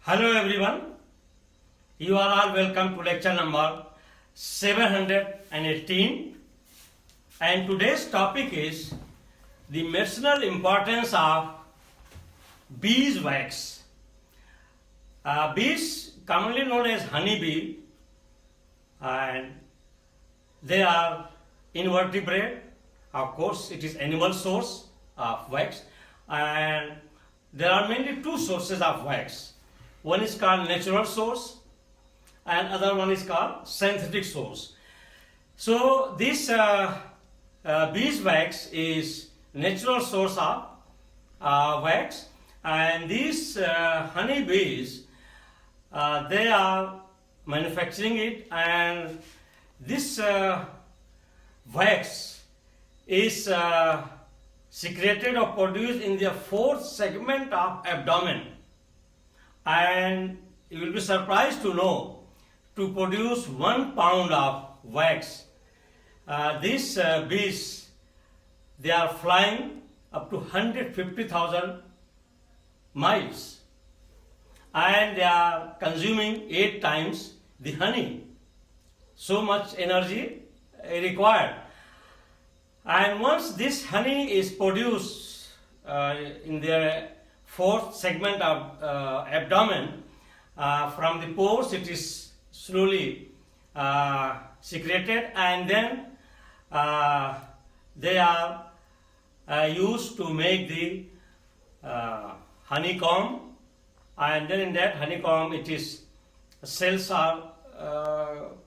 Hello everyone, you are all welcome to lecture number 718, and today's topic is the medicinal importance of beeswax. Bees, commonly known as honeybee, and they are invertebrate. Of course, it is animal source of wax, and there are mainly two sources of wax. One is called natural source and other one is called synthetic source. So this beeswax is natural source of wax, and these honey bees they are manufacturing it, and this wax is secreted or produced in the fourth segment of abdomen. And you will be surprised to know, to produce 1 pound of wax, these bees, they are flying up to 150,000 miles, and they are consuming 8 times the honey. So much energy required. And once this honey is produced in their fourth segment of abdomen, from the pores it is slowly secreted, and then they are used to make the honeycomb, and then in that honeycomb it is cells are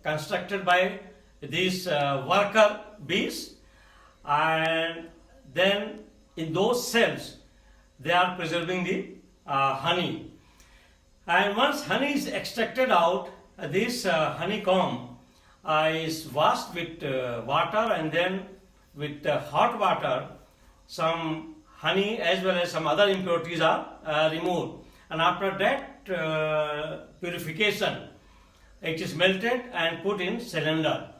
constructed by these worker bees, and then in those cells they are preserving the honey. And once honey is extracted out, this honeycomb is washed with water, and then with hot water some honey as well as some other impurities are removed, and after that purification it is melted and put in cylinder.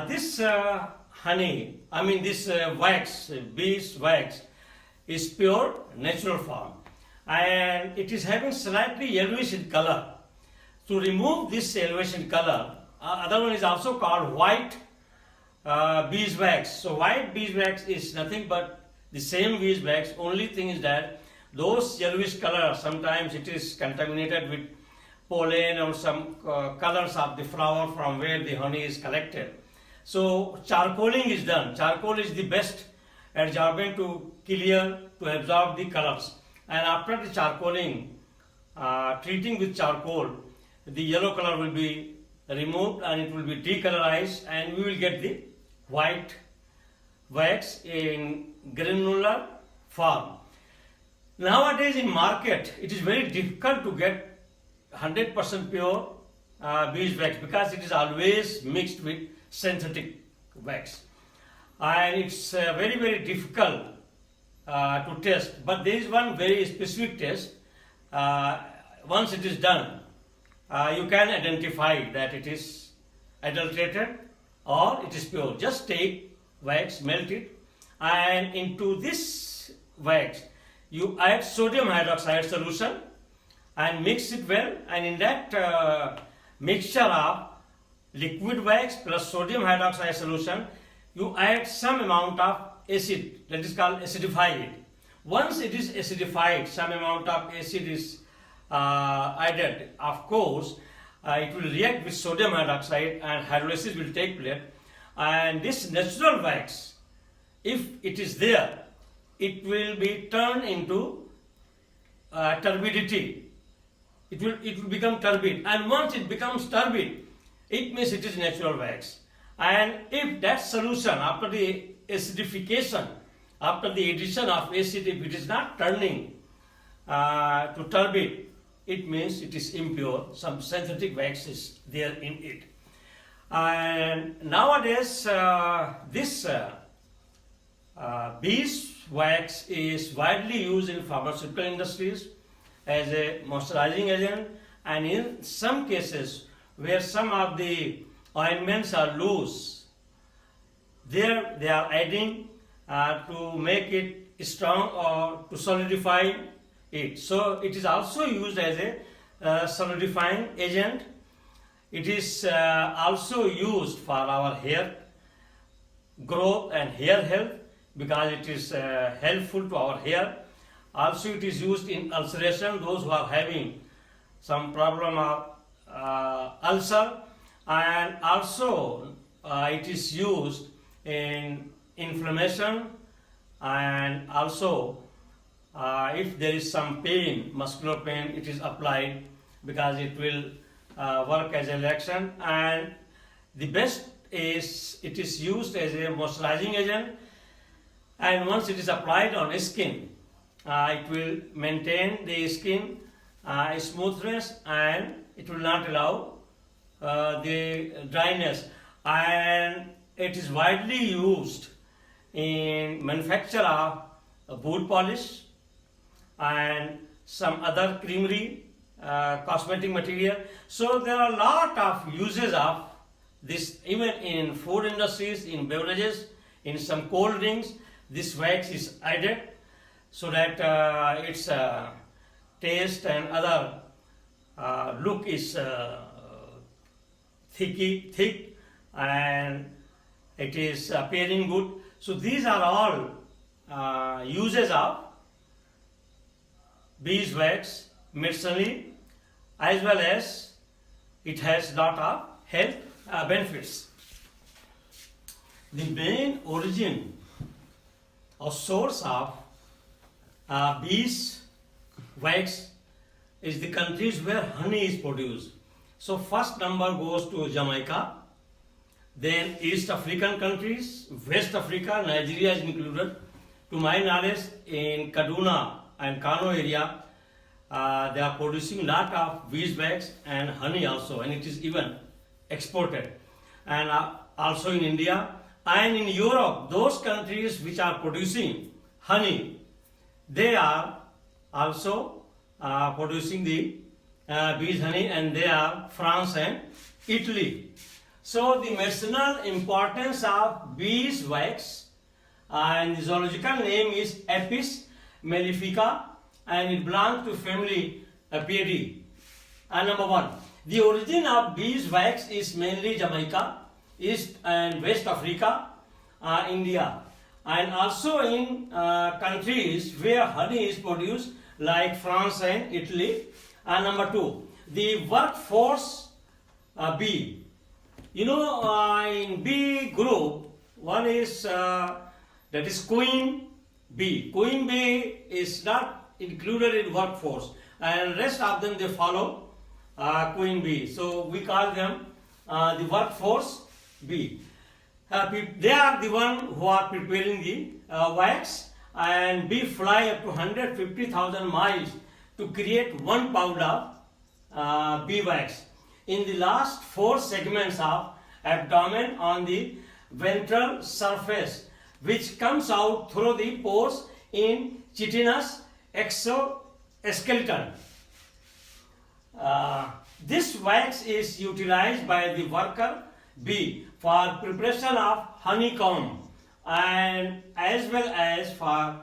This honey, this wax, beeswax, is pure natural form, and it is having slightly yellowish in color. To remove this yellowish in color, other one is also called white beeswax. So white beeswax is nothing but the same beeswax, only thing is that those yellowish color, sometimes it is contaminated with pollen or some colors of the flower from where the honey is collected. So charcoaling is done. Charcoal is the best adsorbent to clear, to absorb the colors, and after the charcoaling, treating with charcoal, the yellow color will be removed and it will be decolorized, and we will get the white wax in granular form. Nowadays in market it is very difficult to get 100% pure beeswax, because it is always mixed with synthetic wax, and it's very difficult to test. But there is one very specific test. Once it is done, you can identify that it is adulterated or it is pure. Just take wax, melt it, and into this wax you add sodium hydroxide solution and mix it well, and in that mixture of liquid wax plus sodium hydroxide solution, you add some amount of acid, that is called acidify it. Once it is acidified, some amount of acid is added, of course it will react with sodium hydroxide and hydrolysis will take place, and this natural wax, if it is there, it will be turned into turbidity. It will become turbid, and once it becomes turbid, it means it is natural wax. And if that solution, after the acidification, after the addition of acid, if it is not turning to turbid, it means it is impure. Some synthetic wax is there in it. And nowadays this beeswax is widely used in pharmaceutical industries as a moisturizing agent, and in some cases where some of the ointments are loose, there they are adding to make it strong or to solidify it. So it is also used as a solidifying agent. It is also used for our hair growth and hair health because it is helpful to our hair. Also, it is used in ulceration, those who are having some problem of ulcer, and also it is used in inflammation, and also if there is some pain, muscular pain, it is applied because it will work as a laxant. And the best is it is used as a moisturizing agent, and once it is applied on skin, it will maintain the skin smoothness, and it will not allow the dryness. And it is widely used in manufacture of boot polish and some other creamery cosmetic material. So there are a lot of uses of this, even in food industries, in beverages, in some cold drinks. This wax is added so that its taste and other look is thick, and it is appearing good. So these are all uses of beeswax medicinally, as well as it has lot of health benefits. The main origin or source of beeswax is the countries where honey is produced. So first number goes to Jamaica, then East African countries, West Africa, Nigeria is included. To my knowledge, in Kaduna and Kano area, they are producing lot of beeswax and honey also, and it is even exported. And also in India and in Europe, those countries which are producing honey, they are also producing the bees honey, and they are France and Italy. So the medicinal importance of beeswax, and the zoological name is Apis mellifica, and it belongs to family Apiaceae. And number one, the origin of beeswax is mainly Jamaica, East and West Africa, India, and also in countries where honey is produced like France and Italy. And number two, the workforce bee. In bee group, one is that is queen bee. Queen bee is not included in workforce, and rest of them they follow queen bee. So we call them the workforce bee. They are the one who are preparing the wax, and bee fly up to 150,000 miles to create 1 pound of bee wax in the last 4 segments of abdomen on the ventral surface, which comes out through the pores in chitinous exoskeleton. This wax is utilized by the worker bee for preparation of honeycomb, and as well as for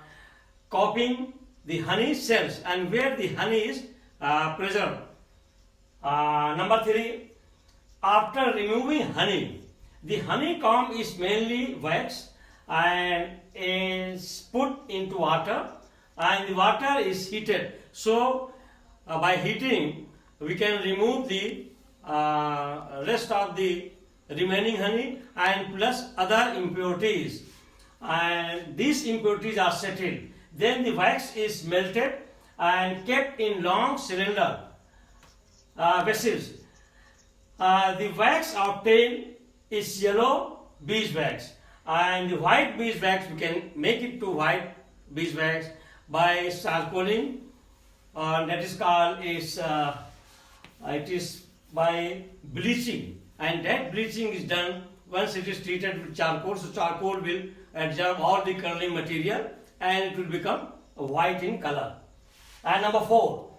copying the honey cells and where the honey is preserved. Number 3, after removing honey, the honeycomb is mainly waxed and is put into water, and the water is heated. So by heating we can remove the rest of the remaining honey and plus other impurities, and these impurities are settled. Then the wax is melted and kept in long cylinder vessels. The wax obtained is yellow beeswax, and the white beeswax we can make it to white beeswax by charcoaling, that is called it is by bleaching, and that bleaching is done once it is treated with charcoal. So charcoal will absorb all the curling material and it will become white in color. And number 4,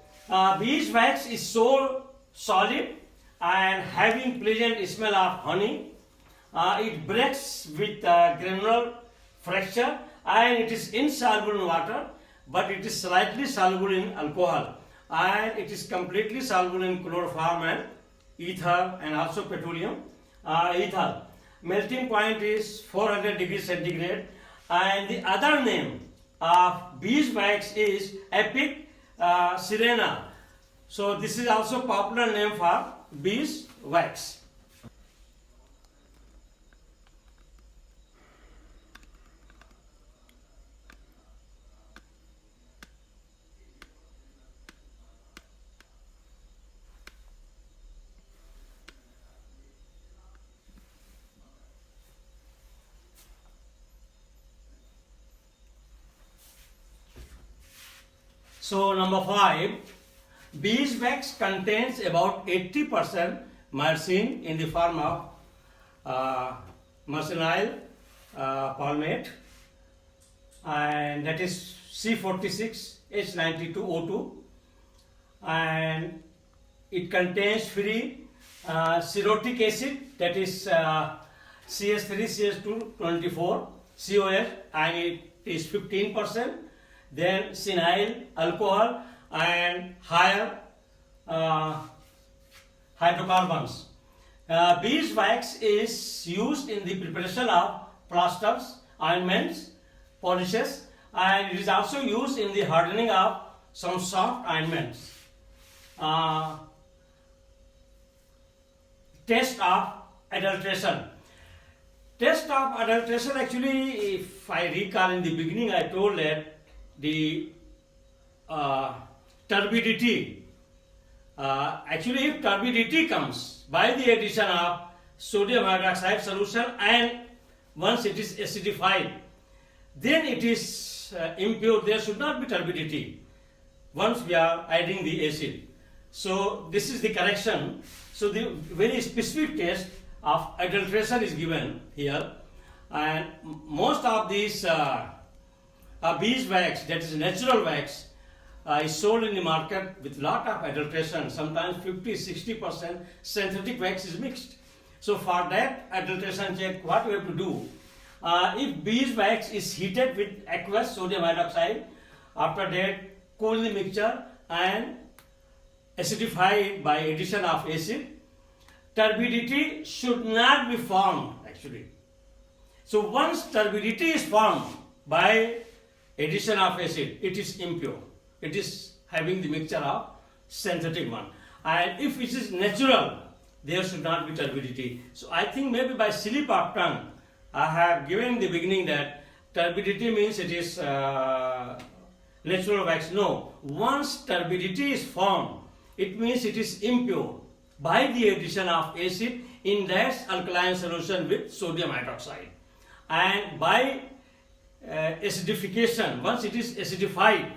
beeswax is so solid and having pleasant smell of honey. It breaks with granular fracture, and it is insoluble in water, but it is slightly soluble in alcohol. and it is completely soluble in chloroform and ether and also petroleum ether. Melting point is 400 degrees centigrade, and the other name of beeswax is Epic sirena. So this is also popular name for beeswax. So number 5, beeswax contains about 80% myrcene in the form of myrcenyl palmate, and that is C46H92O2, and it contains free cerotic acid, that is CS3CH224 COS, and it is 15%. Then cenyl alcohol and higher hydrocarbons. Beeswax is used in the preparation of plasters, ointments, polishes, and it is also used in the hardening of some soft ointments. Test of adulteration. Test of adulteration, actually, if I recall in the beginning, I told that the turbidity, actually if turbidity comes by the addition of sodium hydroxide solution, and once it is acidified, then it is impure. There should not be turbidity once we are adding the acid. So this is the correction. So the very specific test of adulteration is given here, and most of these beeswax, that is natural wax, is sold in the market with lot of adulteration. Sometimes 50-60% synthetic wax is mixed. So for that adulteration check, what we have to do? If beeswax is heated with aqueous sodium hydroxide, after that cool the mixture and acidify it by addition of acid, turbidity should not be formed actually. So once turbidity is formed by addition of acid, it is impure. It is having the mixture of synthetic one. And if it is natural, there should not be turbidity. So I think maybe by slip of tongue, I have given in the beginning that turbidity means it is natural wax. No, once turbidity is formed, it means it is impure by the addition of acid in that alkaline solution with sodium hydroxide. And by acidification, once it is acidified,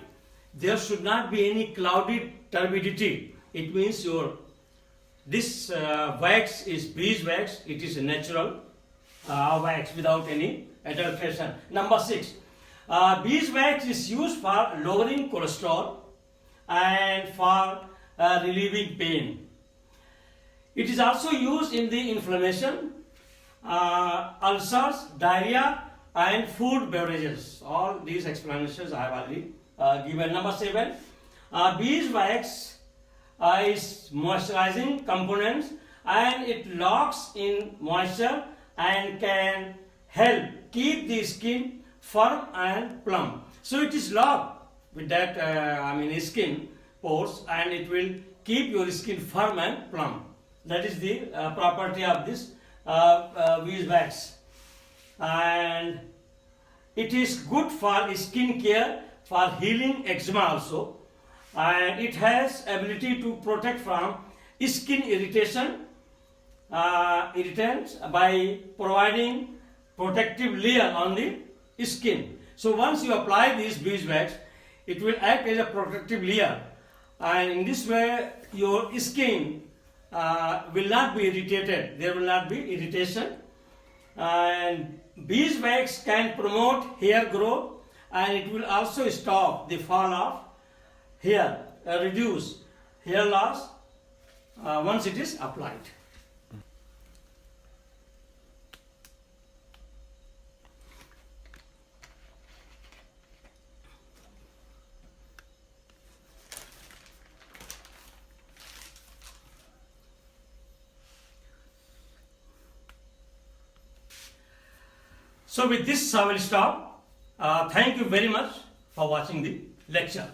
there should not be any cloudy turbidity. It means this wax is beeswax. It is a natural wax without any adulteration. Number 6, beeswax is used for lowering cholesterol and for relieving pain. It is also used in the inflammation, ulcers, diarrhea, and food beverages. All these explanations I have already given. Number 7, beeswax is moisturizing components, and it locks in moisture and can help keep the skin firm and plump. So it is locked with that skin pores, and it will keep your skin firm and plump. That is the property of this beeswax. And it is good for skin care, for healing eczema also, and it has ability to protect from skin irritants by providing protective layer on the skin. So once you apply this beeswax, it will act as a protective layer, and in this way your skin will not be irritated. There will not be irritation. And beeswax can promote hair growth, and it will also stop the fall of hair, reduce hair loss once it is applied. So with this I will stop. Thank you very much for watching the lecture.